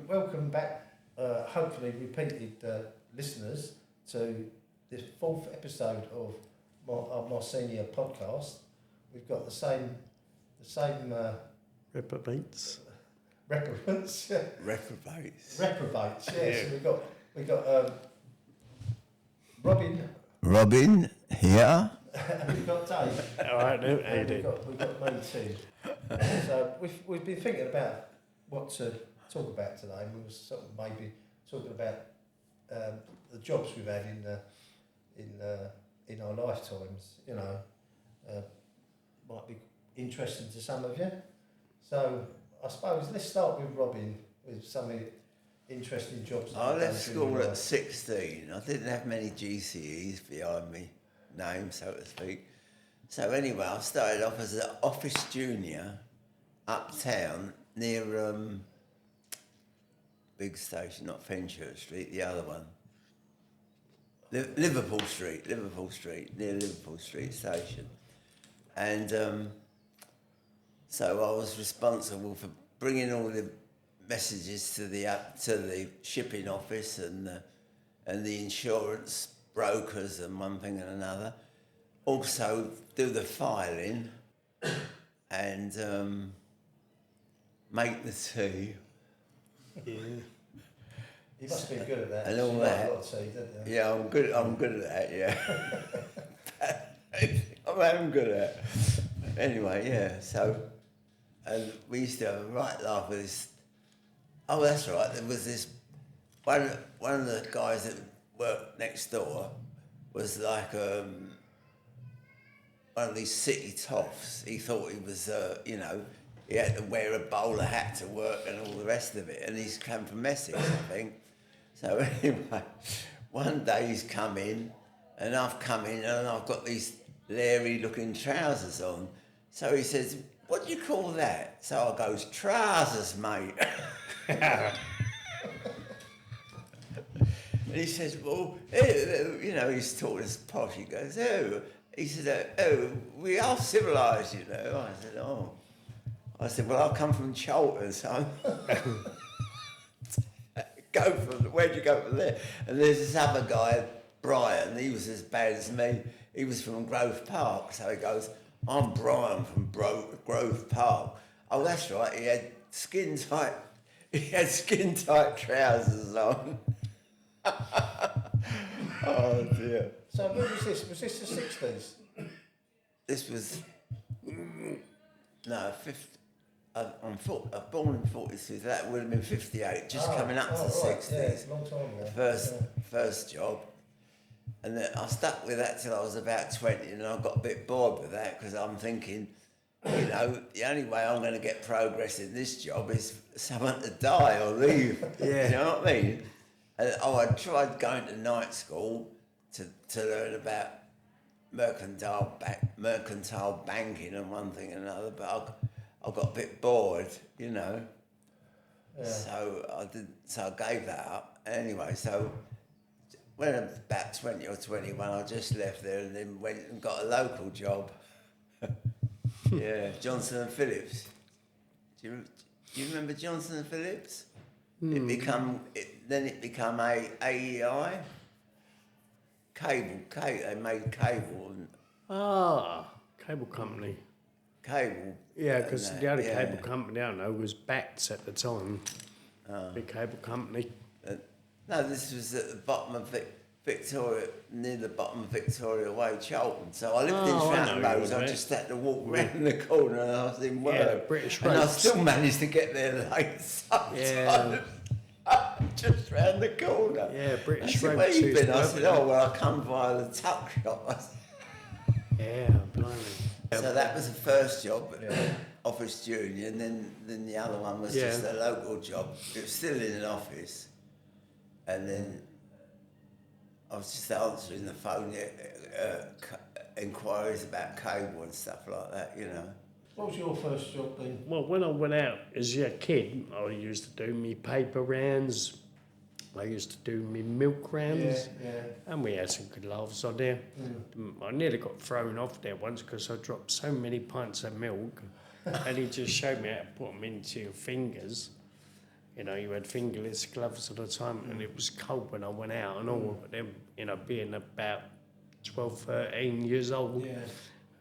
Welcome back, hopefully repeated listeners, to this fourth episode of our Mycenae podcast. We've got the same reprobates. Reprobates. Reprobates. Reprobates. Yeah. So we've got Robin. Robin here. And we've got Dave. All right, no, and we've got me too. So we've been thinking about what to talk about today, and we were sort of maybe talking about the jobs we've had in our lifetimes. You know, might be interesting to some of you. So I suppose let's start with Robin with some interesting jobs. I left school at 16. I didn't have many GCEs behind me name, so to speak. So anyway, I started off as an office junior uptown near big station, not Fenchurch Street, the other one. Liverpool Street, near Liverpool Street Station. And so I was responsible for bringing all the messages to the shipping office and the insurance brokers and one thing and another. Also do the filing and make the tea. Yeah. You must be good at that. And all that. A lot of tea, don't you? Yeah, I'm good at that, yeah. I'm good at it. Anyway, yeah, so, and we used to have a right laugh with this. Oh, that's right, there was this, one of the guys that worked next door was like one of these city toffs. He thought he was, he had to wear a bowler hat to work and all the rest of it, and he's come from Essex, I think. So anyway, one day he's come in, and I've come in, and I've got these leery-looking trousers on. So he says, "What do you call that?" So I goes, "Trousers, mate." And he says, "Well, he's taught us posh." He goes, "Oh," he said, "Oh, we are civilised, you know." I said, "Oh." I said, "Well, I come from Cholton, so where'd you go from there?" And there's this other guy, Brian, he was as bad as me. He was from Grove Park, so he goes, "I'm Brian from Grove Park." Oh, that's right, he had skin tight trousers on. Oh dear. So when was this? Was this the 60s? This was, no, 50. I'm born in 42, so that would have been 58, just coming up to the 60s. Yeah, it's a long time ago. First job. And then I stuck with that till I was about 20, and I got a bit bored with that because I'm thinking, the only way I'm going to get progress in this job is someone to die or leave. Yeah. You know what I mean? And I tried going to night school to learn about mercantile banking and one thing and another, but I got a bit bored, Yeah. So I gave that up. Anyway, so when I was about 20 or 21, I just left there and then went and got a local job. Yeah, Johnson and Phillips. Do you remember Johnson and Phillips? Then it became AEI. Cable. They made cable. Cable company. Cable. Yeah, because the only cable company I know was Bats at the time. Big cable company. No, this was at the bottom of Victoria, near the bottom of Victoria Way, Cholton. So I lived in Stratton Road, so I just had to walk round the corner and I was in work. Yeah, the British and I Rates. still managed to get there late sometimes. Just round the corner. Yeah, British I said, Rates. "Where you been?" I used to said, go "Oh, well, I come via the tuck shop." Yeah, blimey. So that was the first job, office junior, and then the other one was just a local job. It was still in an office, and then I was just answering the phone, inquiries about cable and stuff like that, What was your first job then? Well, when I went out as a kid, I used to do me paper rounds, I used to do my milk rounds, Yeah. and we had some good laughs on there. I nearly got thrown off there once because I dropped so many pints of milk, and he just showed me how to put them into your fingers. You know, you had fingerless gloves at the time, and it was cold when I went out, and all of them, you know, being about 12, 13 years old. Yeah.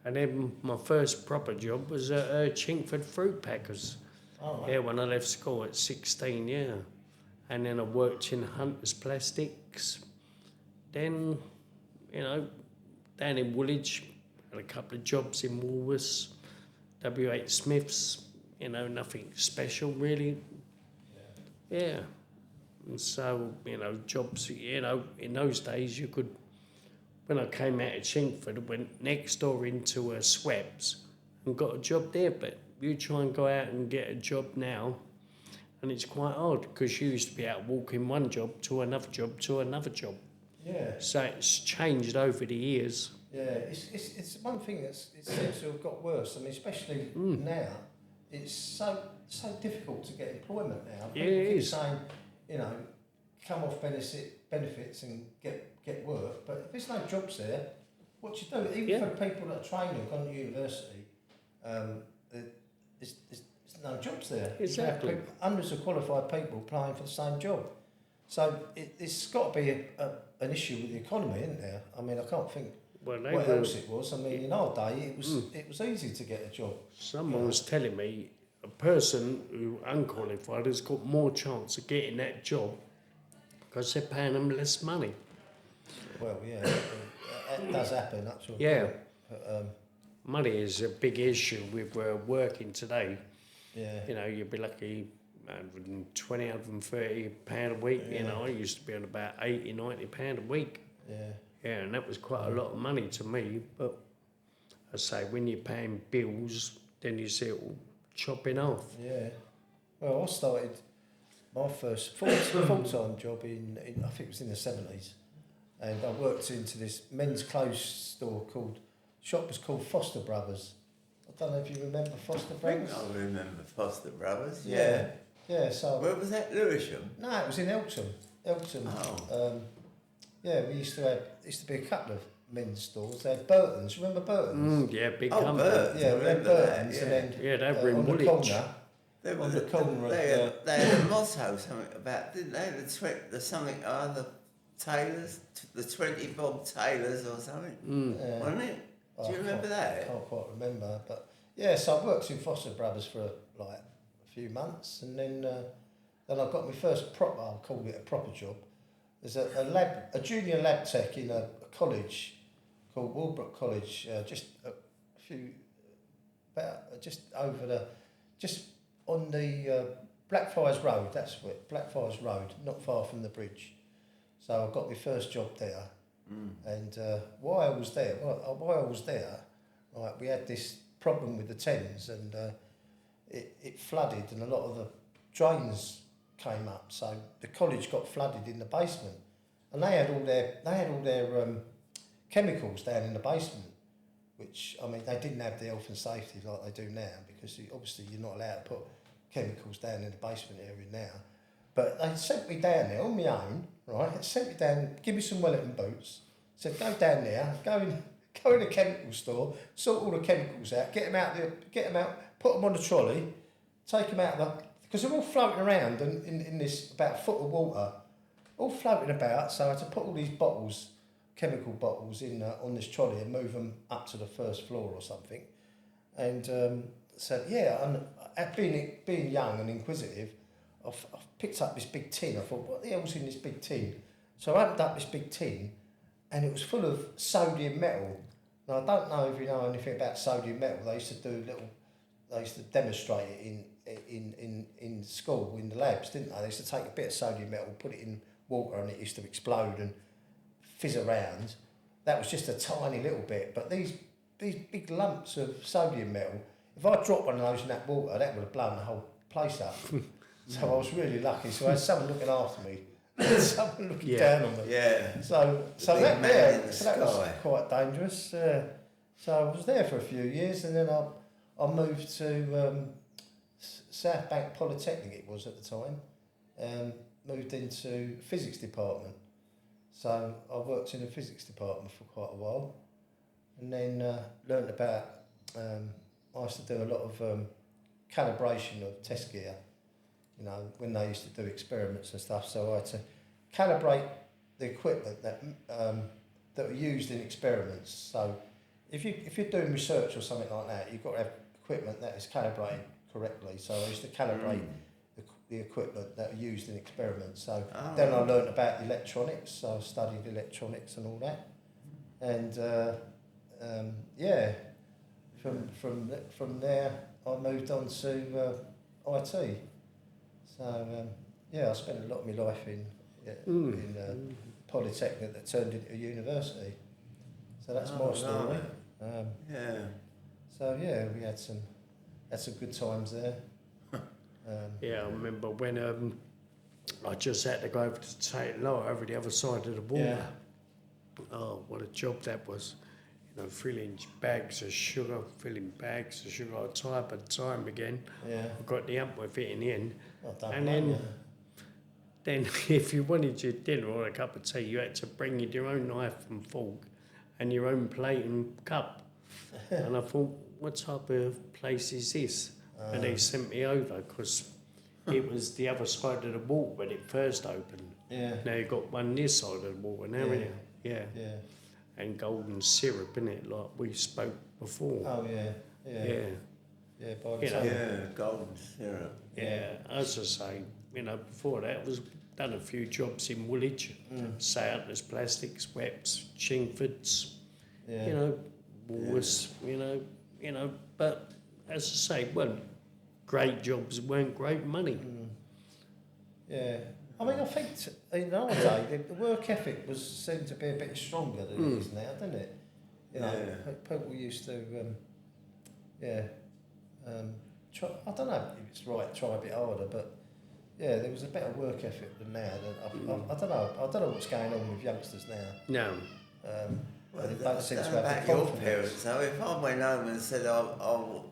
And then my first proper job was at Chinkford Fruit Packers. Oh, right. Yeah, when I left school at 16, yeah. And then I worked in Hunter's Plastics. Then, you know, down in Woolwich, had a couple of jobs in Woolworths, W.H. Smith's, you know, nothing special really. Yeah. And so, you know, jobs, you know, in those days you could, when I came out of Chinkford, I went next door into Sweps and got a job there. But you try and go out and get a job now, and it's quite hard because you used to be able to walk in one job to another job to another job. Yeah. So it's changed over the years. Yeah, it's one thing it seems to have got worse. I mean, especially now, it's so difficult to get employment now. Yeah, People it keep is. saying, you know, come off benefits and get work, but if there's no jobs there, what do you do? Even for people that are trained and gone to university, there's no jobs there. Exactly. You have hundreds of qualified people applying for the same job. So it's got to be an issue with the economy, isn't there? I mean, I can't think what else it was. I mean, in our day, it was easy to get a job. Someone was telling me a person who unqualified has got more chance of getting that job because they're paying them less money. Well, yeah, that does happen. That's all. Yeah. But, money is a big issue with working today. yeah. You know, you'd be lucky 120, 130 pound a week. Yeah. You know, I used to be on about 80, 90 pound a week. Yeah. Yeah, and that was quite a lot of money to me. But I say, when you're paying bills, then you see it all chopping off. Yeah. Well, I started my first full-time job in I think it was in the 70s, and I worked into this men's clothes store shop was called Foster Brothers. I don't know if you remember Foster Brothers. I remember Foster Brothers. Yeah. Yeah. So. Where was that, Lewisham? No, it was in Eltham. Oh. Yeah, we used to be a couple of men's stores. They had Burton's. Remember Burton's? Yeah, big Oh, company. Burton's. Yeah, we had remember Burton's, that, and then Yeah, they were in on the Woolwich. corner. They on the corner they had a moss house something about, didn't they? The something other tailors, the 20 bob tailors or something, wasn't it? Do you remember that? I can't quite remember, but yeah. So I worked in Foster Brothers for like a few months, and then I got my first proper. I'll call it a proper job. There's a junior lab tech in a college called Walbrook College, just on the Blackfriars Road. That's what Blackfriars Road, not far from the bridge. So I got my first job there, and while I was there, right, we had this problem with the Thames, and it flooded, and a lot of the drains came up, so the college got flooded in the basement, and they had all their chemicals down in the basement, which, I mean, they didn't have the health and safety like they do now, because obviously you're not allowed to put chemicals down in the basement area now. But they sent me down there on my own, right? They sent me down, give me some Wellington boots, said go down there, go in the chemical store, sort all the chemicals out, get them out, put them on the trolley, take them out because they're all floating around in this about a foot of water, all floating about. So I had to put all these bottles, chemical bottles, in on this trolley and move them up to the first floor or something. And said, yeah, and being young and inquisitive, I've picked up this big tin. I thought, what the hell's in this big tin? So I opened up this big tin, and it was full of sodium metal. Now, I don't know if you know anything about sodium metal. They used to demonstrate it in school, in the labs, didn't they? They used to take a bit of sodium metal, put it in water, and it used to explode and fizz around. That was just a tiny little bit, but these big lumps of sodium metal, if I dropped one of those in that water, that would have blown the whole place up. So I was really lucky. So I had someone looking after me, someone looking down on me. Yeah. So that was quite dangerous. So I was there for a few years, and then I moved to South Bank Polytechnic. It was at the time. moved into physics department. So I worked in the physics department for quite a while, and then learned about. I used to do a lot of calibration of test gear. You know, when they used to do experiments and stuff. So I had to calibrate the equipment that were used in experiments. So if you're doing research or something like that, you've got to have equipment that is calibrated correctly. So I used to calibrate the equipment that were used in experiments. So then I learned about electronics. So I studied electronics and all that. And from there I moved on to IT. So I spent a lot of my life in Polytechnic that turned into a university. So that's my story. So we had some good times there. I remember when I just had to go over to Tate Lower over the other side of the water. Yeah. Oh, what a job that was. You know, filling bags of sugar time and time again. Yeah. I got the hump with it in the end. Then if you wanted your dinner or a cup of tea, you had to bring your own knife and fork and your own plate and cup. And I thought, what type of place is this? And they sent me over because it was the other side of the water when it first opened. Yeah. Now you've got one this side of the water now, haven't you? Yeah. And golden syrup, innit, like we spoke before. Oh, yeah. Golden syrup. Yeah, as I say, before that, I was done a few jobs in Woolwich, Soutners Plastics, Weps, Chingfords, Woolworths, but as I say, weren't great jobs, weren't great money. Yeah. I mean, I think in our day, the work ethic seemed to be a bit stronger than it is now, didn't it? People used to, I don't know if it's right, try a bit harder, but there was a better work ethic than now. I don't know what's going on with youngsters now. No. They don't seem to have about your parents, though. If I went home and said I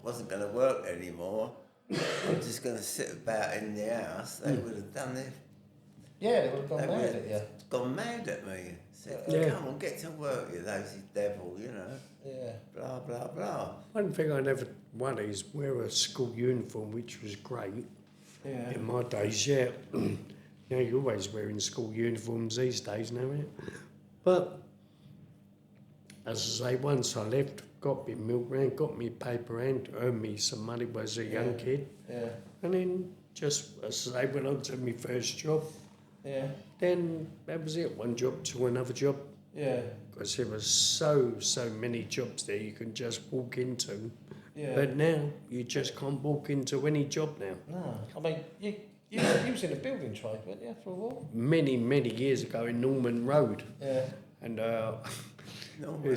wasn't going to work anymore, I'm just going to sit about in the house, they would have done it. Yeah, they would have gone mad at you. Gone mad at me. Said, come on, get to work, you lazy devil, Yeah. Blah, blah, blah. One thing I never wanted is wear a school uniform, which was great. Yeah. In my days, you're always wearing school uniforms these days now, ain't you? But, as I say, once I left, got me milk round, got me paper round, earned me some money as a young kid. Yeah. And then just, as I say, went on to my first job. Yeah. Then that was it, one job to another job. Yeah. Because there were so many jobs there you can just walk into. Yeah. But now you just can't walk into any job now. No. I mean, you was in a building trade, weren't you, for a while? Many years ago in Norman Road. Yeah. And Norman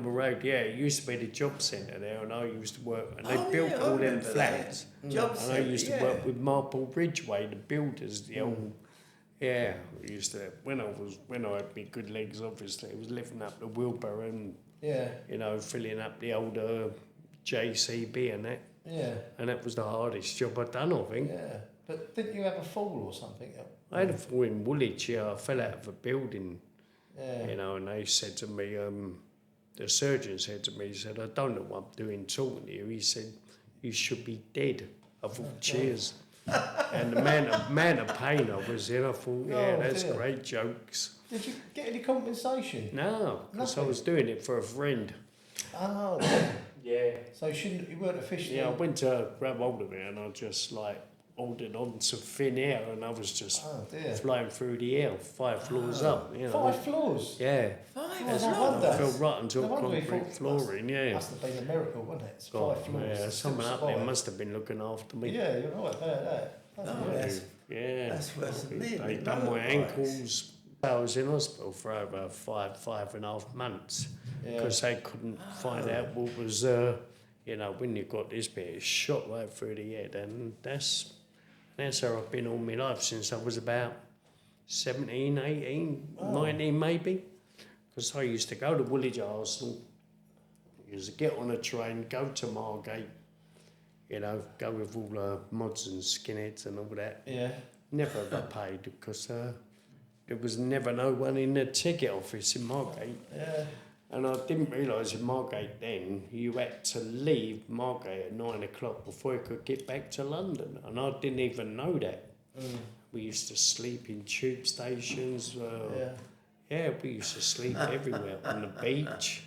Road, it used to be the job centre there, and I used to work, and they built all them flats. And I used to work with Marple Ridgeway, the builders, the old. Yeah, we used to, when I had my good legs, obviously, I was lifting up the wheelbarrow and, filling up the old JCB and that. Yeah. And that was the hardest job I'd done, I think. Yeah. But didn't you have a fall or something? I had a fall in Woolwich, I fell out of a building. Yeah. And they said to me, the surgeon said to me, he said, I don't know what I'm doing talking to you. He said, you should be dead. I thought, cheers. And the man of pain I was in, I thought, that's great jokes. Did you get any compensation? No, because I was doing it for a friend. Oh. Yeah. So you weren't officially... Yeah, I went to grab hold of it and I just holding on to thin air and I was just flying through the air 5 floors up. 5 floors? Yeah. 5 floors? I fell right onto a concrete flooring, Must have been a miracle, wasn't it? It's 5 floors. Yeah, someone up there must have been looking after me. Yeah, you're right about that. That's worse than me. They done my ankles. I was in hospital for over 5.5 months because they couldn't find out what was, when you got this bit, it's shot right through the head, and that's how I've been all my life since I was about 17, 18, 19 maybe. Because I used to go to Woolwich Arsenal, used to get on a train, go to Margate, go with all the mods and skinheads and all that. Yeah. Never ever paid because there was never no one in the ticket office in Margate. Yeah. And I didn't realise in Margate then you had to leave Margate at 9 o'clock before you could get back to London. And I didn't even know that. We used to sleep in tube stations. Yeah, we used to sleep everywhere, on the beach.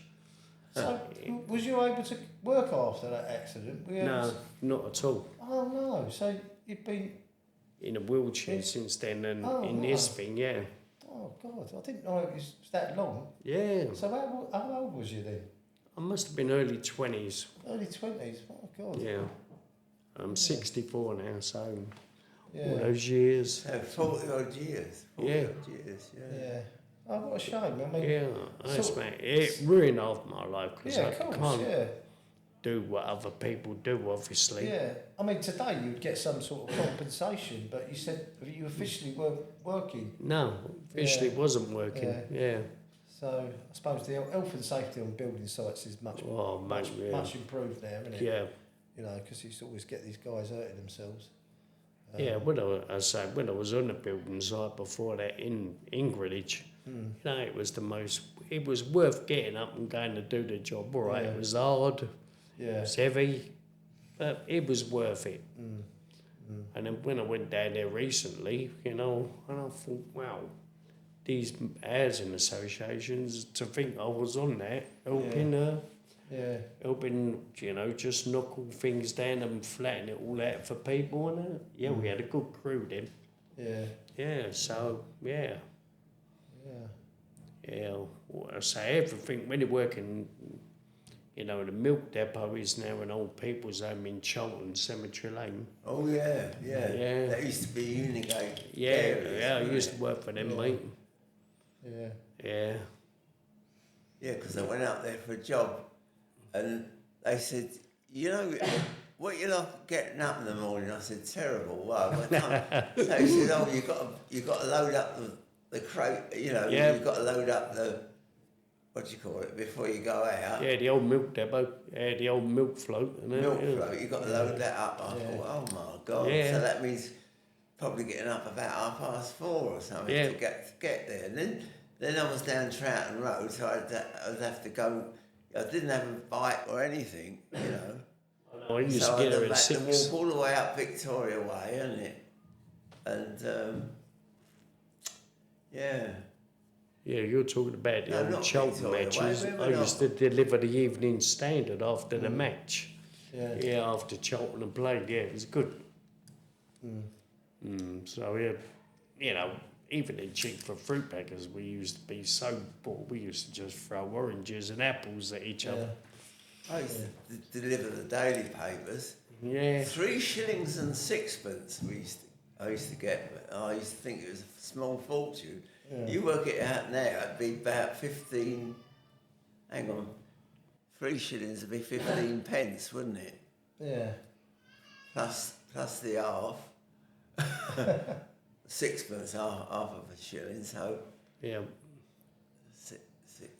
So, was you able to work after that accident? Were you able No, to- not at all. Oh, no. So, you've been... In a wheelchair since then and in wow. this thing, yeah. Oh, God. I didn't know it was that long. Yeah. So, how old was you then? I must have been early 20s. Early 20s? Oh, God. Yeah. I'm 64 now, so all Yeah. those years. So 40 odd years. 40 Yeah. odd years, yeah. Yeah. Oh, what a shame. I mean... Yeah, that's So- mate. It ruined half my life because Yeah, I of course, can't yeah. do what other people do, obviously. Yeah. I mean, today you'd get some sort of compensation, but you said you officially weren't working. No, officially Yeah. wasn't working. Yeah. So I suppose the health and safety on building sites is much much improved now, isn't it? Yeah. You know, because you used to always get these guys hurting themselves. Yeah, when I was on the building site before that in Greenwich, you know, it was worth getting up and going to do the job. All right, Yeah. it was hard, it Yeah. was heavy, but it was worth it. And then when I went down there recently, you know, and I thought, wow, these housing associations, to think I was on that, helping, you know, just knock all things down and flatten it all out for people. And yeah, we had a good crew then. Yeah. Yeah, so, yeah. Yeah. Yeah, well, I say everything, when you're working, you know, the milk depot is now an old people's home in Charlton Cemetery Lane. Oh, yeah, yeah. Yeah. That used to be Unigate. Yeah, areas, yeah, I wasn't used it? to work for them, Yeah. mate. Yeah. Yeah. Yeah, because I went out there for a job and they said, you know, what you like getting up in the morning? I said, terrible. Well, I can't. So he said, oh, you got to load up the crate, you know, Yeah. you've got to load up the, what do you call it, before you go out. Yeah, the old milk depot, the old milk float. And Milk yeah. float, you've got to load that up. I thought, oh my God. Yeah. So that means probably getting up about 4:30 or something Yeah. to get there. And then I was down Troughton Road, so I'd have to go. I didn't have a bike or anything, you know. I used So to get I'd there have at had to 6. walk all the way up Victoria Way, isn't it? And yeah. Yeah, you're talking about the No, old not Charlton Victoria Way, matches. where I we used to deliver the Evening Standard after the match. Yeah. Yeah, after Charlton had played. Yeah, it was good. So, yeah, you know, even in cheap for fruit packers, we used to be so bored. We used to just throw oranges and apples at each other. I used to deliver the daily papers. Yeah. 3 shillings and sixpence I used to get. I used to think it was a small fortune. Yeah. You work it out now, it'd be about 15. Hang on, 3 shillings would be 15 pence, wouldn't it? Yeah. Plus the half. Sixpence, half of a shilling, so Yeah.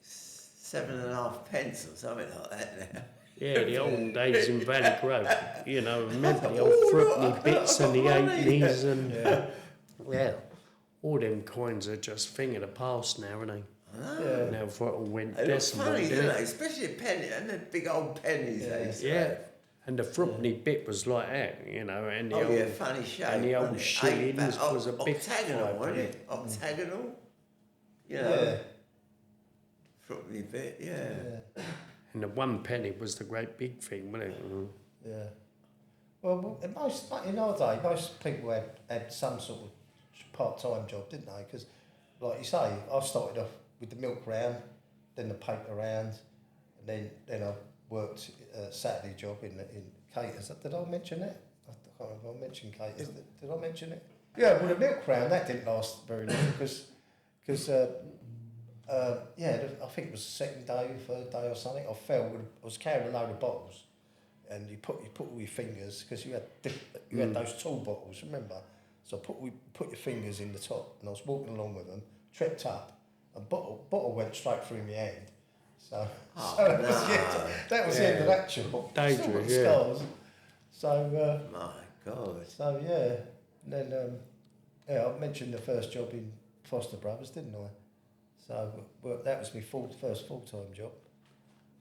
7.5 pence or something like that now. Yeah, the old days in Valley Grove. You know, remember the old Fruitney bits and the 80s and yeah, all them coins are just thing of the past now, aren't they? Yeah. Now for it all went It looks decimal, funny, didn't didn't it? they? Especially a penny, and the big old pennies they used to Yeah, have. and the Fruitney bit was like that, you know, and the Oh old yeah, funny shape. and the old wasn't it? shillings Eight- was a big octagonal, five, wasn't wasn't it? Octagonal. You know, Yeah. Fruitney bit, yeah. Yeah. and the 1 penny was the great big thing, wasn't it? Yeah. Well, in our day, most people had some sort of part-time job, didn't they? Because, like you say, I started off with the milk round, then the paper round, and then I worked a Saturday job in Caters. Did I mention that? I can't remember if I mentioned Caters. Did I mention it? Yeah, well, the milk round, that didn't last very long because I think it was the second day, third day or something. I was carrying a load of bottles, and you put all your fingers because you had those tall bottles, remember? So put your fingers in the top, and I was walking along with them, tripped up, and bottle went straight through my hand. So, that was the end of that job. Dangerous, Still got yeah. scars. So My God. so yeah, and then I mentioned the first job in Foster Brothers, didn't I? So well, that was my first full-time job.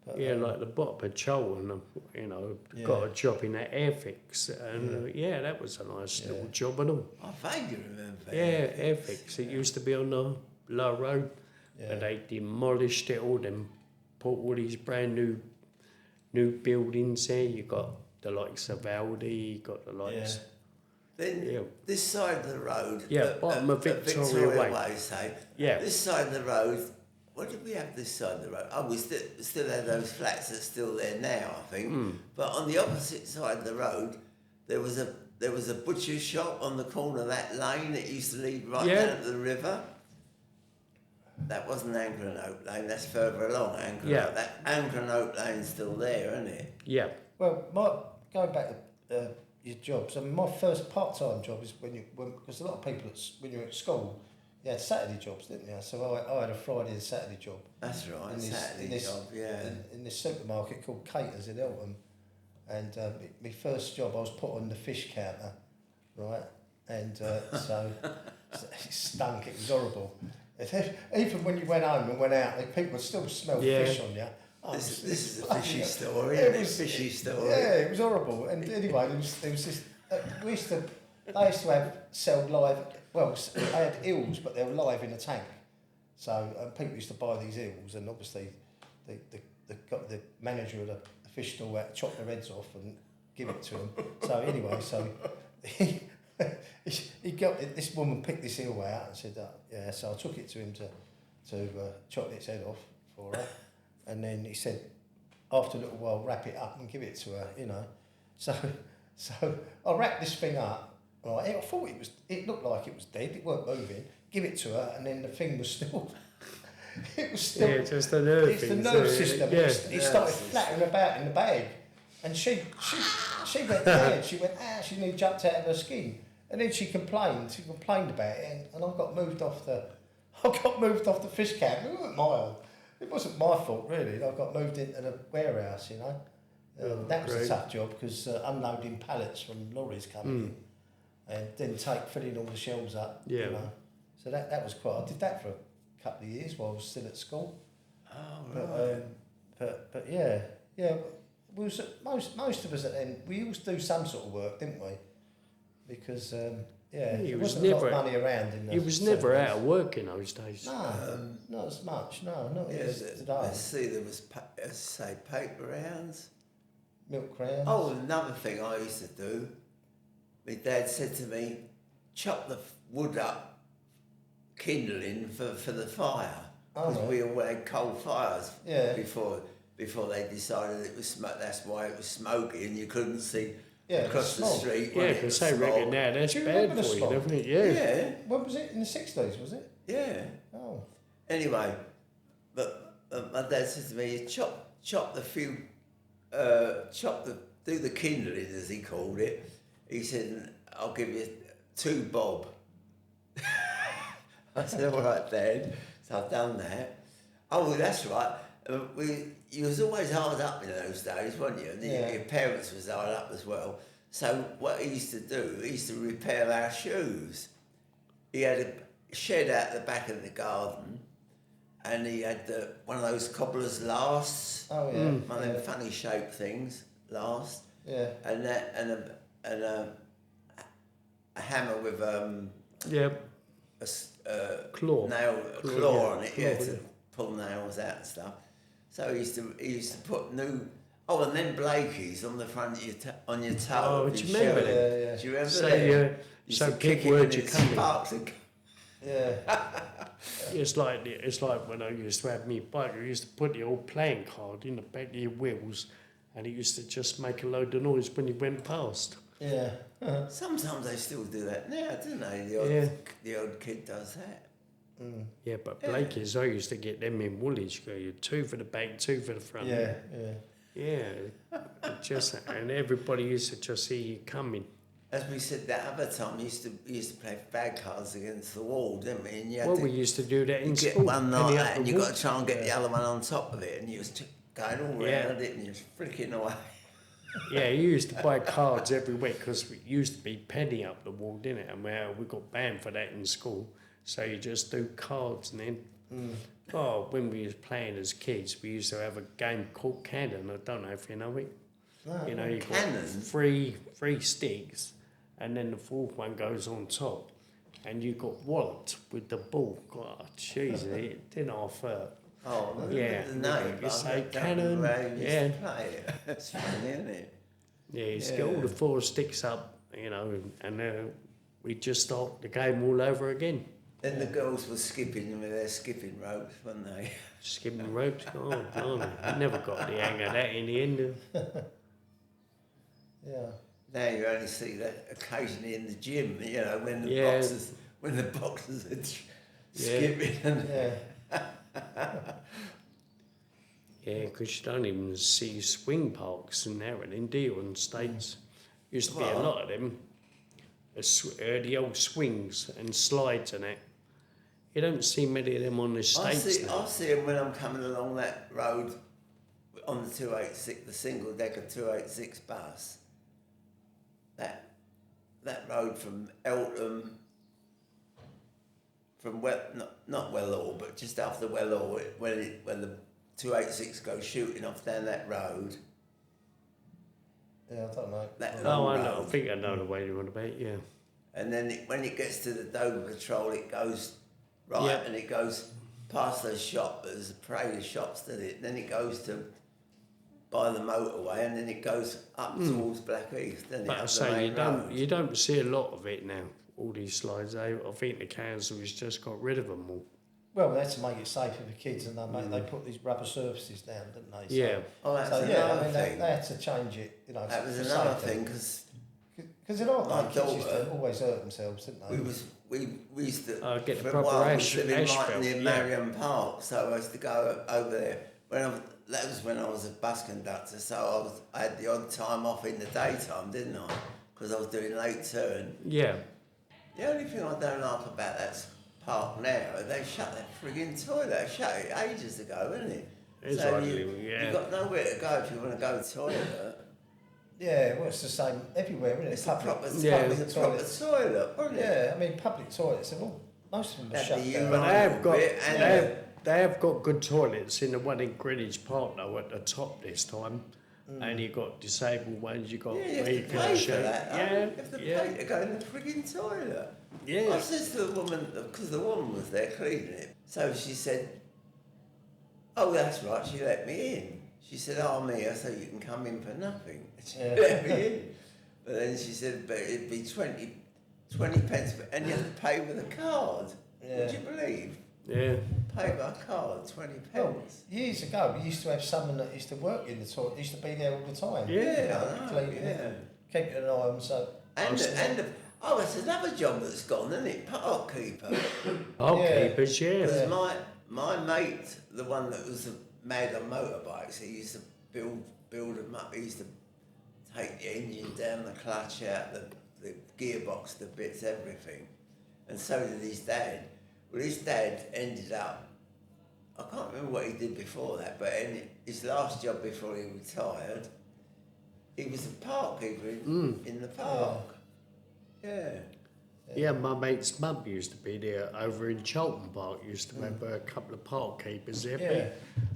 But, Yeah, like the bot patrol, and you know, Yeah. got a job in that airfix, and yeah, that was a nice little job and all. I vaguely remember. Yeah, airfix. It used to be on the low road, and they demolished it all. Then put all these brand new buildings there. You got the likes of Aldi, you got the likes. Then this side of the road, bottom of Victoria Way. Say, Yeah. this side of the road. What did we have this side of the road? Oh, we still had those flats that's still there now, I think. But on the opposite side of the road, there was a butcher shop on the corner of that lane that used to lead right down to the river. That wasn't Anchor and Oak Lane. That's further along. That Anchor and Oak Lane's still there, isn't it? Yeah. Well, going back to your jobs, I mean, my first part-time job is because a lot of people, when you're at school, you had Saturday jobs, didn't you? So I had a Friday and Saturday job. That's right, in Saturday job, yeah. In this supermarket called Caters in Eltham. And my first job, I was put on the fish counter, right? And so it stunk, it was horrible. Even when you went home and went out, people would still smell fish on you. Oh, this is a fishy story, isn't it? Fishy story. Yeah, it was horrible. And anyway, there was this. They used to sell live. Well, they had eels, but they were live in a tank. So people used to buy these eels, and obviously, the manager of the fish stall had to chop their heads off and give it to them. So anyway, he got this woman picked this eel out and said, so I took it to him to chop its head off for her. And then he said, after a little while, wrap it up and give it to her, you know. So I wrapped this thing up. Right, I thought it looked like it was dead. It weren't moving. Give it to her, and then the thing was still. It was still. Yeah, just the nerve. It's the nerve system. Yeah. It started flattering about in the bag, and she went mad. She went, she nearly jumped out of her skin. And then she complained. She complained about it, and I got moved off the fish camp. It wasn't It wasn't my fault really. I got moved into the warehouse, you know. That was a tough job because unloading pallets from lorries coming in, and then filling all the shelves up. Yeah. You know. So that was quite. I did that for a couple of years while I was still at school. Oh right. But yeah. We was most of us at then we used to do some sort of work, didn't we? Because there wasn't a lot of money around in the. He was never out of work in those days. No, not as much. No, not as today. Let's see, there was paper rounds. Milk rounds. Oh, another thing I used to do. My dad said to me, chop the wood up, kindling for the fire, because we all had coal fires before they decided it was smoke. That's why it was smoky and you couldn't see across the street. Yeah, because they reckon now that's bad for you, don't it? Yeah. When was it? In the 60s, was it? Yeah. Oh. Anyway, but my dad said to me, chop do the kindling as he called it. He said, I'll give you 2 bob. I said, all right, Dad. So I've done that. Oh, that's right. You was always hard up in those days, weren't you? And your parents was hard up as well. So what he used to do, he used to repair our shoes. He had a shed out the back of the garden, and he had one of those cobbler's lasts. Oh yeah. One of them funny shaped things, last. Yeah. And a hammer with a claw on it, to pull nails out and stuff. So he used to put new. Oh, and then Blakey's on the front of on your toe. Oh, do you remember them? Yeah. Do you remember that? So big words you coming. Yeah. It's like when I used to have me bike. I used to put the old playing card in the back of your wheels, and it used to just make a load of noise when you went past. Yeah. Sometimes they still do that now, don't they? The old kid does that. Mm. Yeah, but Blakey's, I used to get them in Woolwich. Go, 2 for the back, 2 for the front. Yeah. And everybody used to just see you coming. As we said that other time, we used to play bag cards against the wall, didn't we? And we used to do that in school. Get one like that, and you got to try and get the other one on top of it, and you was going all around it, and you was freaking away. Yeah, you used to buy cards every week because it used to be penny up the wall, didn't it? And we got banned for that in school. So you just do cards and then... Oh, when we was playing as kids, we used to have a game called Cannon. I don't know if you know it. No, You know, you got Cannon? three sticks, and then the fourth one goes on top, and you got walloped with the ball. God, jeez, it didn't half hurt. Oh, Yeah, the name. you say I don't Cannon, remember how you used yeah. to play it. That's funny, isn't it? Yeah, you get all the 4 sticks up, you know, and we just start the game all over again. Then the girls were skipping with their skipping ropes, weren't they? Skipping ropes, oh, blimey. I never got the hang of that in the end. Yeah. Now you only see that occasionally in the gym, you know, when the Yeah. boxers are skipping. And Yeah. Yeah, because you don't even see swing parks in there in India and States. Used to be a Well, lot of them. The old swings and slides and that. You don't see many of them on the States now. I see them when I'm coming along that road on the 286, the single decker 286 bus. That road from Eltham, from not Wellall, but just after Wellall, when the 286 goes shooting off down that road. Yeah, I don't know. That Oh, long I know. I road. think I know the way you want to be, yeah. And then when it gets to the Dover Patrol, it goes right, Yeah. and it goes past those shops, there's a parade of shops, doesn't it? Then it goes to by the motorway, and then it goes up towards Blackheath, doesn't it? But I Up the say, main road. you don't see a lot of it now, all these slides. I think the council's just got rid of them all. Well, they had to make it safer for kids, and they put these rubber surfaces down, didn't they? So, Yeah. Oh, that's So yeah, another I mean, thing. they had to change it, you know. That was for another safety. thing, because Because in our My day, kids used daughter- to always hurt themselves, didn't they? we used to Get the for a proper while, we ash- was living right asphalt, near yeah. Marion Park, so I used to go over there. That was when I was a bus conductor, so I had the odd time off in the daytime, didn't I? Because I was doing late turn. Yeah. The only thing I don't like about that park now, they shut that frigging toilet. They shut it ages ago, isn't it? It's so ugly, yeah. You've got nowhere to go if you want to go to the toilet. Yeah, well, it's the same everywhere, isn't it? It's a proper, Yeah. it's a proper toilet, isn't it? Yeah, I mean, public toilets, most of them are That'd shut be down. But they have got bit, and they have got good toilets in the one in Greenwich Park though at the top this time, and you got disabled ones. You got Yeah, you where you have to can pay for share. that. Yeah, You have to yeah, pay to go in the frigging toilet. I yeah. said to the woman, because the woman was there cleaning it, so she said, "Oh, that's right." She let me in. She said, "Oh, I'm here, so you can come in for nothing." She Yeah. let me in, but then she said, "But it'd be 20 pence, and you have to pay with a card." Yeah. Would you believe? Yeah, Pay by card, 20 Well, pence. years ago, we used to have someone that used to work in the toilet, used to be there all the time. Yeah, I know, cleaning yeah. it, keeping an eye on, so... It's another job that's gone, isn't it? Park keeper. keepers, yeah. Because my mate, the one that was mad on motorbikes, he used to build them up. He used to take the engine down, the clutch out, the gearbox, the bits, everything. And so did his dad. Well, his dad ended up, I can't remember what he did before that, but in his last job before he retired, he was a park keeper in the park. Yeah. Yeah, my mate's mum used to be there over in Cheltenham Park. Used to have a couple of park keepers there. Yeah.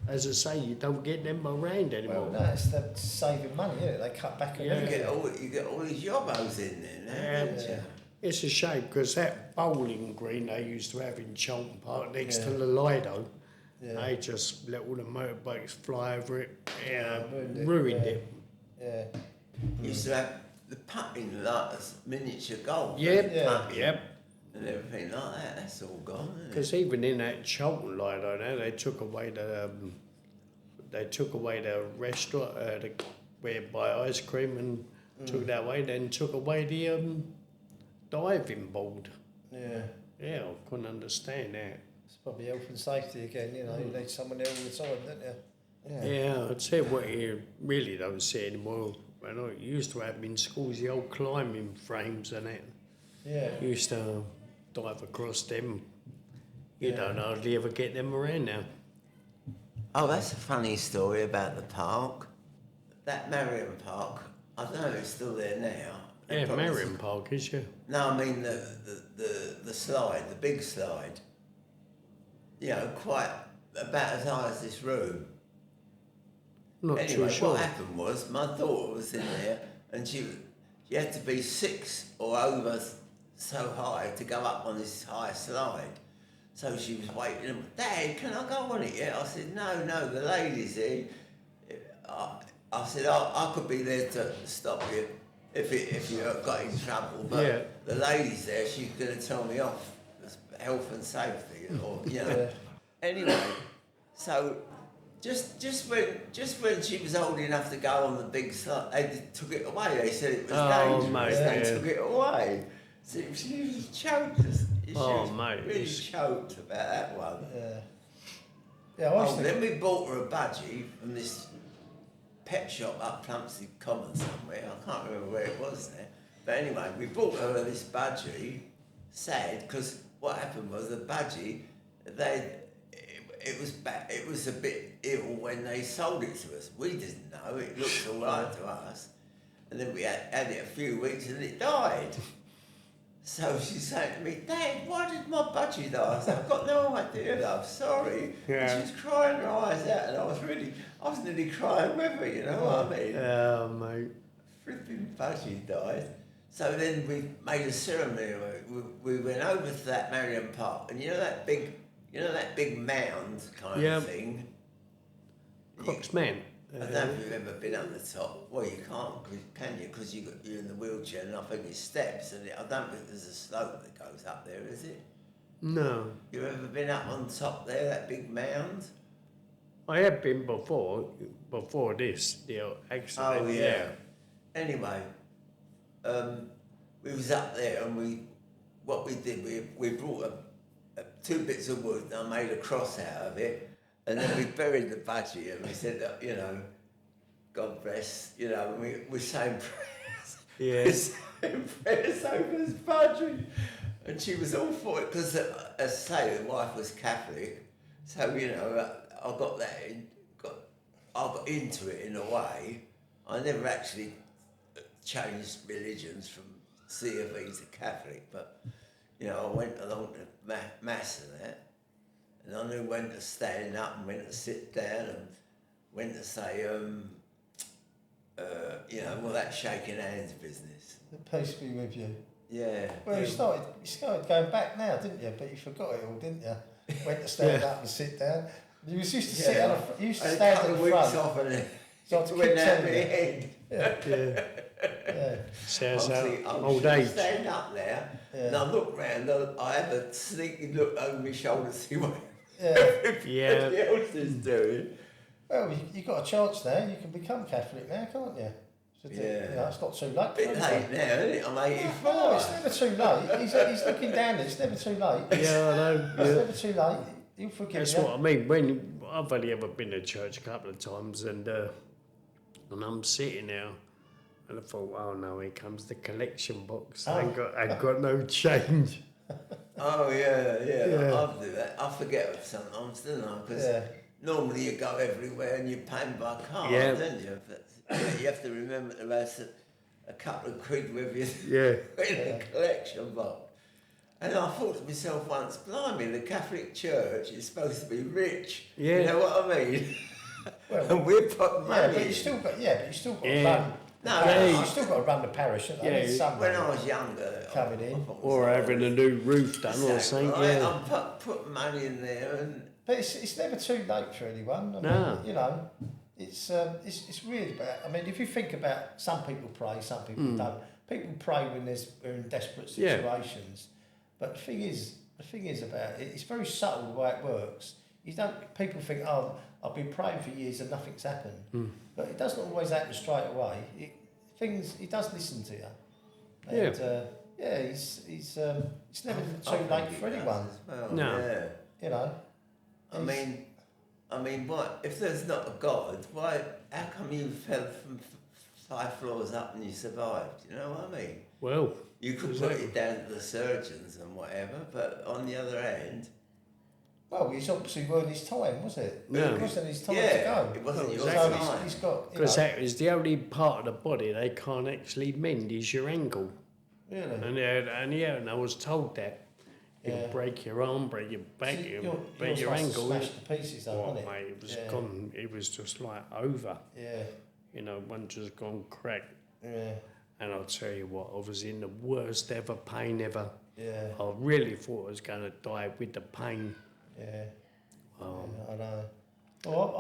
But as I say, you don't get them around anymore. Well, no, it's the saving money, isn't it? They cut back on Yeah. You get all these yobbos in there now, Yeah. don't you? It's a shame because that bowling green they used to have in Cheltenham Park next to Yeah. the Lido, Yeah. they just let all the motorbikes fly over it. Yeah, Ruined ruined it, it. Yeah. Used to have the putting like miniature golf. Yep, Yeah. putting yep. And everything like that. That's all gone, isn't it? Because even in that Cheltenham Lido now, they took away the restaurant where you buy ice cream and took that away. Then took away the diving board. Yeah. Yeah, I couldn't understand that. It's probably health and safety again, you know, you need someone there all the time, don't you? Yeah, I'd say what you really don't see anymore. I know you used to have in schools the old climbing frames and that. Yeah. You used to dive across them. You Yeah. don't hardly ever get them around now. Oh, that's a funny story about the park. that Marion Park, I don't know if it's still there now. Yeah, Marion Park is, yeah. No, I mean the slide, the big slide. You know, quite about as high as this room. Not Anyway, too sure. what happened was my daughter was in there, and she had to be 6 or over so high to go up on this high slide. So she was waiting. Dad, can I go on it yet? I said, no, the lady's here. I said, I could be there to stop you if you got in trouble. But the lady's there. She's going to tell me off. Health and safety, or you know. Anyway, so just when she was old enough to go on the big slide, they took it away. They said it was dangerous. Mate, they took it away. So she was choked. She was really choked about that one. Then we bought her a budgie from this pet shop up Plumstead Common somewhere. I can't remember where it was there. But anyway, we bought her this budgie. Sad, because what happened was the budgie, it was a bit ill when they sold it to us. We didn't know. It looked all right to us. And then we had it a few weeks and it died. So she said to me, Dad, why did my budgie die? I said, I've got no idea, love, sorry. And she was crying her eyes out, and I was nearly crying with her, you know what I mean? Yeah, mate. Flipping budgie died. So then we made a ceremony. We went over to that Marion Park, and you know that big mound kind of thing. Cox Man. I don't know if you've ever been on the top. Well, you can't, can you? Because you're in the wheelchair, and I think it's steps, and I don't think there's a slope that goes up there, is it? No. You ever been up on top there, that big mound? I have been before this, the accident. Oh, yeah. Anyway, we was up there, and we brought two bits of wood, and I made a cross out of it. And then we buried the budgie, and we said, you know, God bless, you know, and we're saying prayers. Yeah. We're saying prayers over this budgie. And she was all for it, because, as I say, the wife was Catholic. So, you know, I got into it in a way. I never actually changed religions from C of E to Catholic, but, you know, I went along to Mass and that. And I knew when to stand up and when to sit down and when to say, you know, well, that shaking hands business. The peace be with you. Yeah. Well, you started going back now, didn't you? But you forgot it all, didn't you? Went to stand up and sit down. You used to sit on you used to stand at the front. Weeks off and then it went out my head. Yeah. Sounds I'm old age. Stand up there, and I look round. I have a sneaky look over my shoulder to see what everybody else is doing. Well, you got a chance now. You can become Catholic now, can't you? So you know, it's not too late. A bit late now, isn't it? I'm 85. No, it's never too late. He's looking down there. It's never too late. Yeah, I know. It's never too late. You'll forgive That's what I mean. When I've only ever been to church a couple of times, and I'm sitting there, and I thought, oh no, here comes the collection box. I ain't got no change. Oh yeah. I'll do that. I forget sometimes, don't I? Because normally you go everywhere and you're paying by card, don't you? But you have to remember to have a couple of quid with you in the collection box. And I thought to myself once, blimey, the Catholic Church is supposed to be rich. Yeah. You know what I mean? Well, and we're putting money. but you still got to run. You still got to run the parish. When I was younger, coming in, or having a new roof done or something. Right? I'm putting money in there, but it's never too late for anyone. I mean, you know, it's really about. I mean, if you think about, some people pray, some people don't. People pray when we're in desperate situations. But the thing is about it, it's very subtle the way it works. People think, oh, I've been praying for years and nothing's happened. But it doesn't always happen straight away. He does listen to you. And, it's never too late for anyone. Well, no. Yeah. You know. I mean, what if there's not a God? Why? How come you fell from 5 floors up and you survived? You know what I mean? 'Well, you could put it down to the surgeons and whatever, but on the other hand, Well, it's obviously weren't his time, was it? No. It wasn't his time Yeah, to go. it wasn't your So time. he's got... you Because know, that is the only part of the body they can't actually mend is your ankle. Really? And I was told that. You Yeah. can break your arm, break your back, break yours your must have ankle. smashed to pieces though, Oh, wasn't it? mate, it was Yeah. gone. It was just like over. Yeah, You know, one just gone crack. yeah, And I'll tell you what, I was in the worst ever pain ever. yeah, I really thought I was going to die with the pain. yeah. Um, Yeah, I know. Well,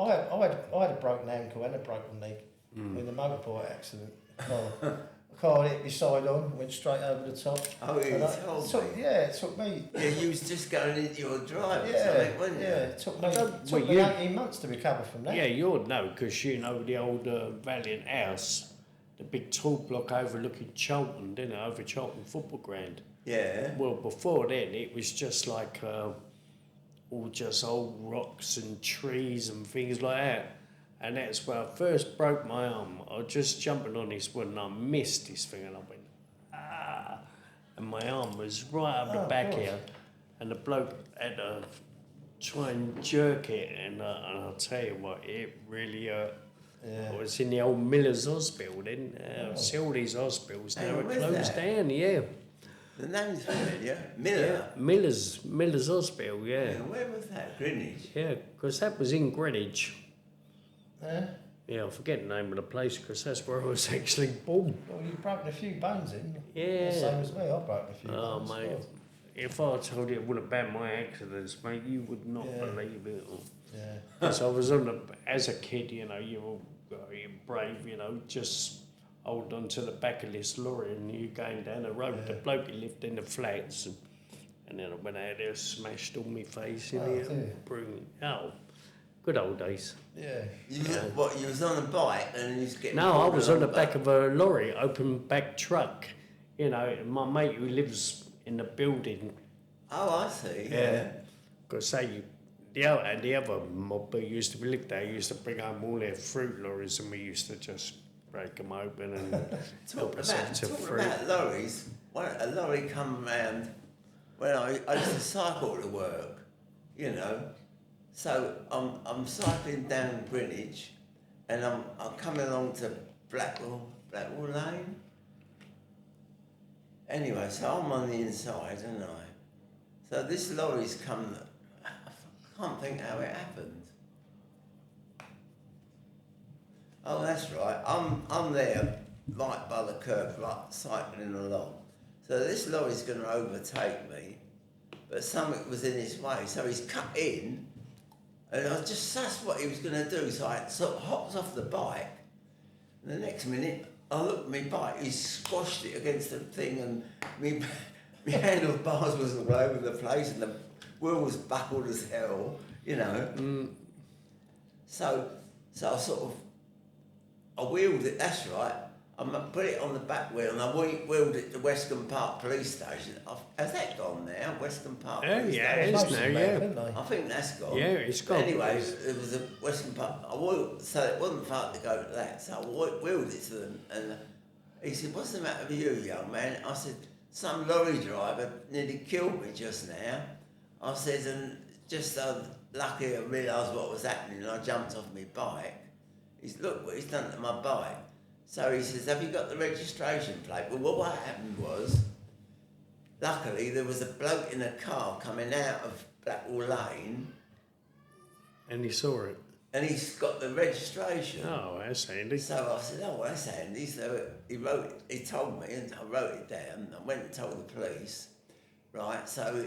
I had a broken ankle and a broken leg in the motorbike accident. The car hit me side on, went straight over the top. Oh, you And told me. it took me. Yeah, you was just going into your drive or Yeah, something, wasn't you? it took me, well, you- 18 months to recover from that. Yeah, you'd know, because you know the old Valiant House, the big tall block overlooking Charlton, didn't it, over Charlton football ground. Yeah. Well, before then, it was just like all just old rocks and trees and things like that. And that's where I first broke my arm. I was just jumping on this one and I missed this thing and I went, ah. And my arm was right up the back God. here. And the bloke had to try and jerk it. And I'll tell you what, it really hurt. Yeah. I was in the old Miller's Hospital then. See all these hospitals now are where's closed that? down, yeah. The name's familiar. Miller. Miller's Hospital, yeah. Yeah, where was that? Greenwich. Yeah, because that was in Greenwich. Yeah. Yeah, I forget the name of the place because that's where I was actually born. Well, you've broken a few bones in. Yeah. Same as me, I've broken a few Oh, bones. mate. God. If I told you all about my accidents, mate, you would not Yeah. believe it. Yeah. Because I was as a kid, you know, you're brave, you know, just hold on to the back of this lorry and you're going down the road. The bloke he lived in the flats and then I went out there, smashed all my face in Oh, there. dear. Brilliant. Oh, good old days. Yeah. You was, what, you was on a bike and you was getting... No, I pulled was on the along back of a lorry, open back truck. You know, my mate who lives in the building. Oh, I see, yeah. Because the other mob who used to live there used to bring home all their fruit lorries and we used to just break them open and help ourselves to Talking fruit. about lorries, a lorry come round when I used to cycle to work, you know. So I'm cycling down Greenwich and I'm coming along to Blackwell Lane. Anyway, so I'm on the inside, aren't I? So this lorry's come, I can't think how it happened. Oh, that's right. I'm there, right by the curb, right, cycling along. So this lorry's going to overtake me, but something was in his way. So he's cut in, and that's what he was going to do. So I sort of hopped off the bike, and the next minute, I looked at my bike, he squashed it against the thing, and my handlebars was all over the place, and the wheel was buckled as hell, you know. So I sort of, I wheeled it, that's right. I put it on the back wheel and I wheeled it to Westcombe Park Police Station. Has that gone now, Westcombe Park Police Yeah, Station? it is Most now, of them yeah. have, haven't they? I think that's gone. Yeah, it's gone. Anyway, it was a Westcombe Park. So it wasn't far to go to that. So I wheeled it to them and he said, "What's the matter with you, young man?" I said, "Some lorry driver nearly killed me just now." I said, "And just lucky I realised what was happening and I jumped off my bike." He said, "Look what he's done to my bike." So he says, "Have you got the registration plate?" Well, what happened was, luckily there was a bloke in a car coming out of Blackwell Lane And he saw it. and he's got the registration. Oh, that's handy. So I said, "Oh, that's handy." So he told me and I wrote it down. I went and told the police, right? So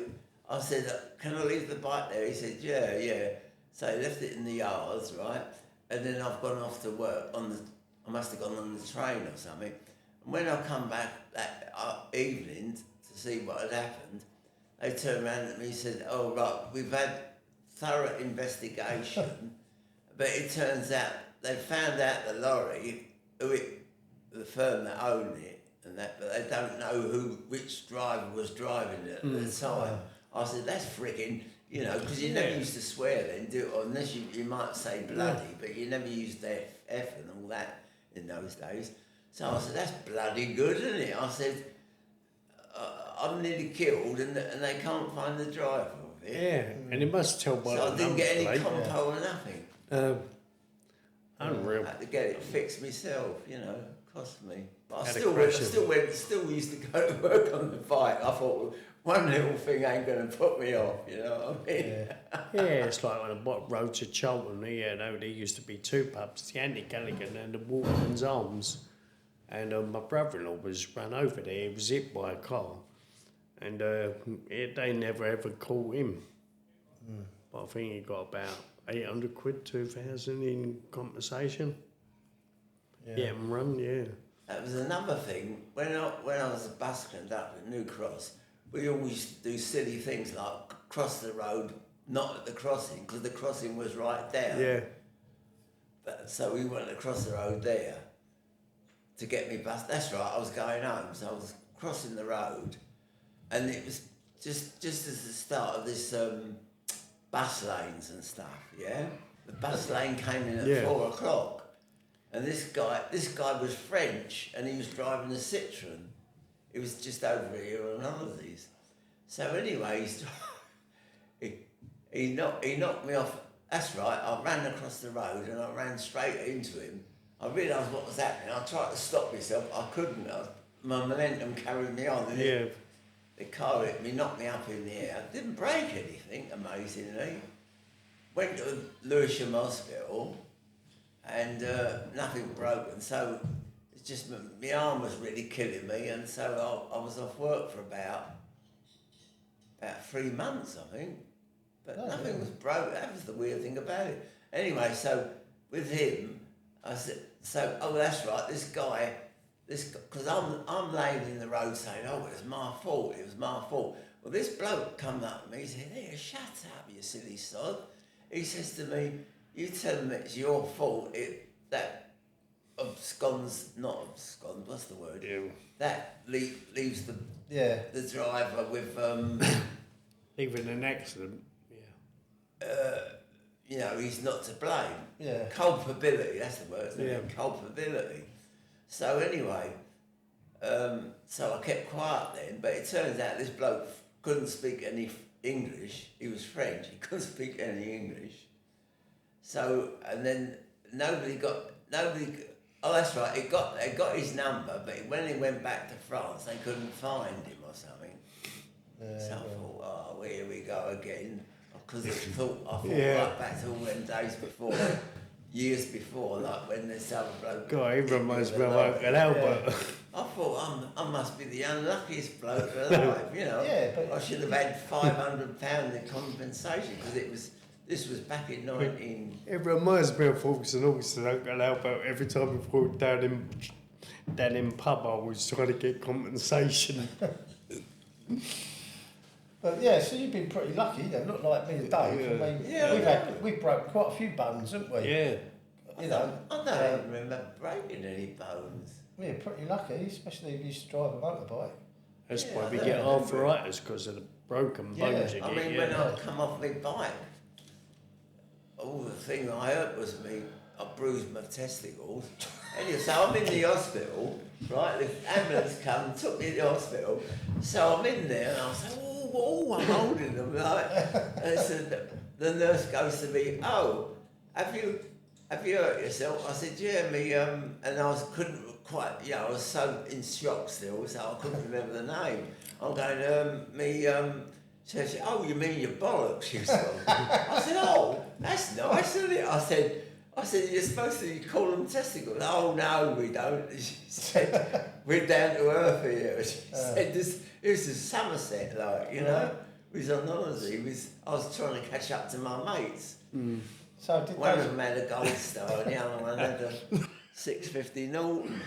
I said, "Can I leave the bike there?" He said, yeah. So he left it in the yards, right? And then I've gone off to work I must have gone on the train or something. And when I come back that evening to see what had happened, they turned around at me and said, "Oh, right, we've had thorough investigation." But it turns out they found out the lorry, the firm that owned it, and that, but they don't know which driver was driving it at the time. I said, "That's freaking," you know, because you never used to swear then, do it, or unless you might say bloody, but you never used F and all that in those days. So I said, "That's bloody good, isn't it?" I said, "I'm nearly killed and they can't find the driver of bit. Yeah, and it must tell by So the I didn't get any number plate. compo or nothing. Unreal. I had to get it fixed myself, you know, cost me. But I Had a still crash still used to go to work on the bike. I thought, well, one little thing ain't going to put me off, you know what I mean? Yeah, it's like on the road to Charlton, there used to be two pubs, the Anti-Galligan and the Waterman's Arms. And my brother-in-law was run over there, he was hit by a car. And they never ever caught him. But I think he got about 800 quid, 2,000 in compensation. Yeah, and run, yeah. That was another thing. When I was a bus conductor at New Cross, we always do silly things like cross the road, not at the crossing, because the crossing was right there. Yeah. But, so we went across the road there to get me bus. That's right, I was going home, so I was crossing the road, and it was just as the start of this bus lanes and stuff, yeah? The bus lane came in at 4 o'clock. And this guy was French, and he was driving a Citroen. He was just over here on holidays. So anyway, he knocked me off. That's right, I ran across the road and I ran straight into him. I realised what was happening. I tried to stop myself, I couldn't. My momentum carried me on. And the car hit me, knocked me up in the air. Didn't break anything, amazingly. Went to Lewisham Hospital. And nothing broken, so it's just my arm was really killing me, and so I was off work for about 3 months, I think. But nothing was broken. That was the weird thing about it. Anyway, so with him, I said, that's right. This guy, because I'm laying in the road saying, oh, it was my fault. Well, this bloke come up to me. He said, "Here, shut up, you silly sod." He says to me, "You tell them it's your fault, that not absconds, what's the word? Yeah. That leaves the driver with... Even an accident, you know, he's not to blame. Yeah. Culpability, that's the word, isn't it? Culpability. So anyway, so I kept quiet then, but it turns out this bloke couldn't speak any English. He was French, he couldn't speak any English. So, and then oh, that's right, they got his number, but when he went back to France, they couldn't find him or something. So I thought, oh, here we go again. Because I thought right back to all them days before, years before, like when this other bloke... God, he reminds me of Uncle Albert. I thought, I must be the unluckiest bloke alive, you know. I should have had £500 in compensation, because this was back in 19... It reminds me of Hawks and Hawks and Uncle Albert. Every time we brought down in pub, I was trying to get compensation. But yeah, so you've been pretty lucky, though, not like me and Dave. I mean, we've broke quite a few bones, haven't we? Yeah. You know. I don't even remember breaking any bones. We're pretty lucky, especially if you used to drive a motorbike. That's why we get arthritis, because of the broken bones you get. I mean, when I come off my bike, all the thing I hurt was I bruised my testicles. Anyway, so I'm in the hospital, right? The ambulance come, took me to the hospital. So I'm in there, and I was like, I'm holding them, like. And the nurse goes to me, "Oh, have you hurt yourself?" I said, "Yeah, and I couldn't quite, I was so in shock still, so I couldn't remember the name. I'm going, she said, "Oh, you mean your bollocks, you son?" I said, "Oh, that's nice, isn't it?" I said, "You're supposed to call them testicles." "Oh, no, we don't." She said, "We're down to earth here." She said, "This is Somerset, like, you know." We was on holiday. I was trying to catch up to my mates. So one of them had a Gold Star and the other one had a 650 Norton.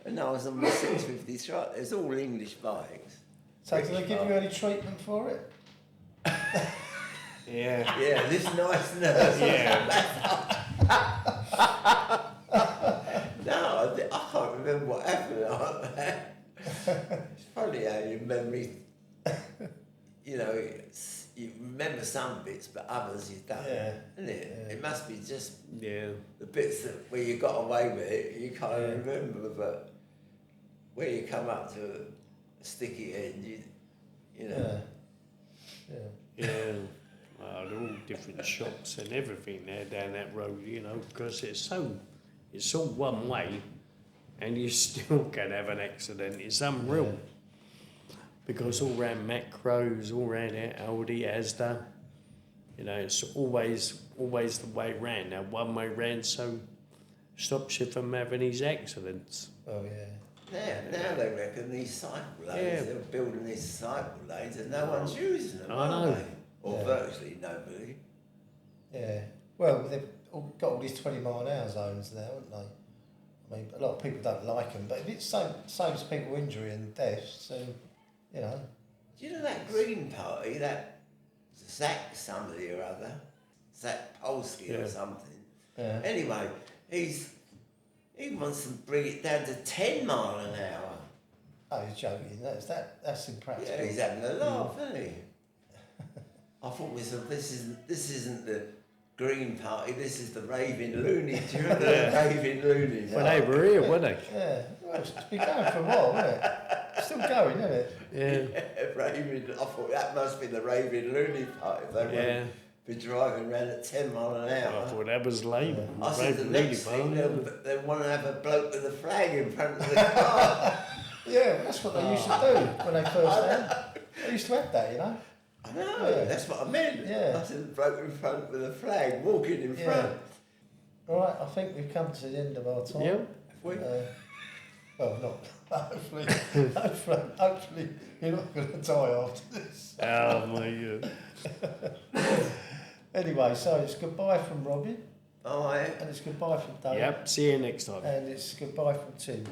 And I was on my 650 truck. It's all English bikes. So did they give you any treatment for it? Yeah, this nice nurse. No, I can't remember what happened like that. It's funny how your memory, you remember some bits, but others you don't, isn't it? Yeah. It must be just the bits where you got away with it, you can't remember, but where you come up to a sticky end, you know. Yeah. Yeah. They're all different shops and everything there down that road, you know, because it's all one way, and you still can have an accident. It's unreal. Yeah. Because all round Macros, all round Aldi, Asda, you know, it's always the way round. Now one way round, so stops you from having these accidents. Oh yeah. Now they reckon these cycle lanes, they're building these cycle lanes and no one's using them, I are know. they? Or virtually nobody. Yeah. Well, they've got all these 20-mile-an-hour zones now, haven't they? I mean, a lot of people don't like them, but if it saves people injury and deaths, then, you know. Do you know that Green Party, that Zach somebody or other, Zach Polsky or something? Yeah. Anyway, he wants to bring it down to 10 mile an hour. Oh, he's joking. That's impractical. Yeah, he's having a laugh, isn't he? I thought to myself, this isn't the Green Party, this is the raving loony. Do you remember the raving loony? Well, they were here, weren't they? Yeah. Well, it's been going for a while, hasn't it? It's still going, isn't it? Yeah. Raving. I thought that must be the raving loony party. If they wouldn't be driving around at 10 mile an hour. I thought that was lame. I said the next thing they want to have a bloke with a flag in front of the car. Yeah, that's what they used to do when they first had. They used to have that, you know. I know, that's what I meant. Yeah. I said the bloke in front with a flag walking in front. All right, I think we've come to the end of our time. Yep. Have we? Well, not hopefully. Hopefully, you're not going to die after this. Oh my God. Anyway, so it's goodbye from Robin. Bye. And it's goodbye from Dave. Yep. See you next time. And it's goodbye from Tim.